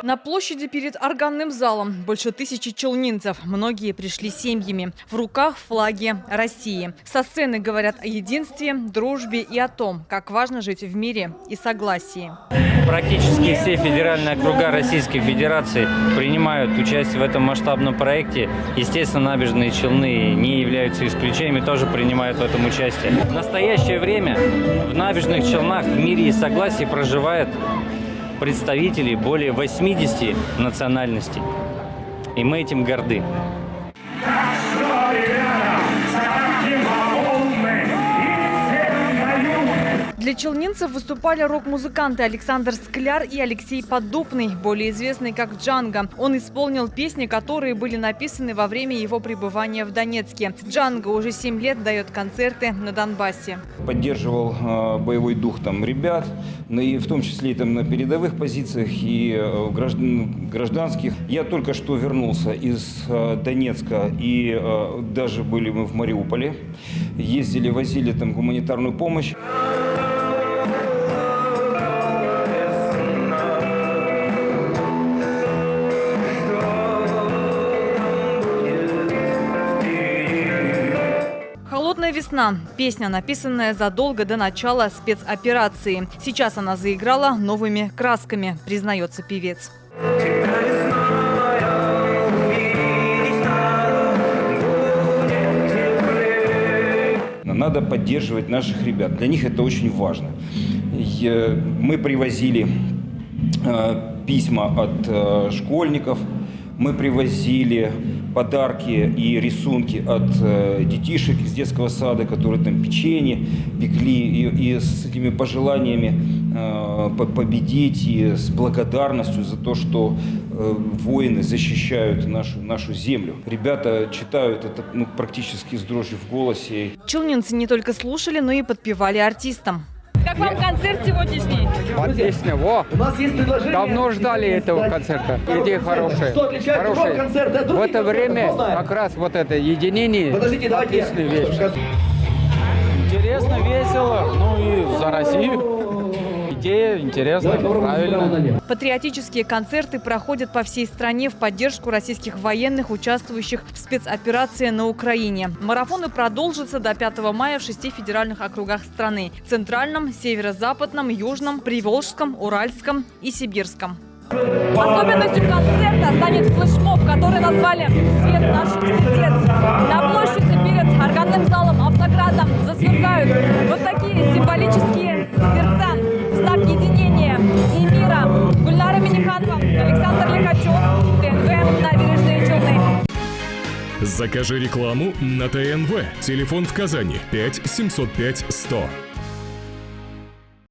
На площади перед органным залом больше 1000 челнинцев. Многие пришли семьями. В руках флаги России. Со сцены говорят о единстве, дружбе и о том, как важно жить в мире и согласии. Практически все федеральные округа Российской Федерации принимают участие в этом масштабном проекте. Естественно, набережные Челны не являются исключением и тоже принимают в этом участие. В настоящее время в набережных Челнах в мире и согласии проживает представителей более 80 национальностей. И мы этим горды. Для челнинцев выступали рок-музыканты Александр Скляр и Алексей Поддубный, более известный как Джанго. Он исполнил песни, которые были написаны во время его пребывания в Донецке. Джанго уже 7 лет дает концерты на Донбассе. Поддерживал боевой дух ребят, и в том числе и на передовых позициях и гражданских. Я только что вернулся из Донецка, и даже были мы в Мариуполе. Ездили, возили гуманитарную помощь. «Холодная весна» – песня, написанная задолго до начала спецоперации. Сейчас она заиграла новыми красками, признается певец. Надо поддерживать наших ребят. Для них это очень важно. Мы привозили письма от школьников, мы привозили подарки и рисунки от детишек из детского сада, которые печенье пекли, и с этими пожеланиями победить, и с благодарностью за то, что воины защищают нашу землю. Ребята читают это практически с дрожью в голосе. Челнинцы не только слушали, но и подпевали артистам. Как вам концерт сегодняшний? Отлично. Давно ждали этого концерта. Идея хорошая. В это время как раз это единение отличная вещь. Интересно, весело. И за Россию. Идея интересная, правильно. Патриотические концерты проходят по всей стране в поддержку российских военных, участвующих в спецоперации на Украине. Марафоны продолжатся до 5 мая в 6 федеральных округах страны – Центральном, Северо-Западном, Южном, Приволжском, Уральском и Сибирском. Особенностью концерта станет флешмоб, который назвали «Свет наших сердец». На площади перед органным залом Автоградом засверкают вот такие символические сердца в знак единения и мира. Гульнара Миниханова, Александр Лихачев, ТНВ, Набережные Челны. Закажи рекламу на ТНВ. Телефон в Казани 5 705 100.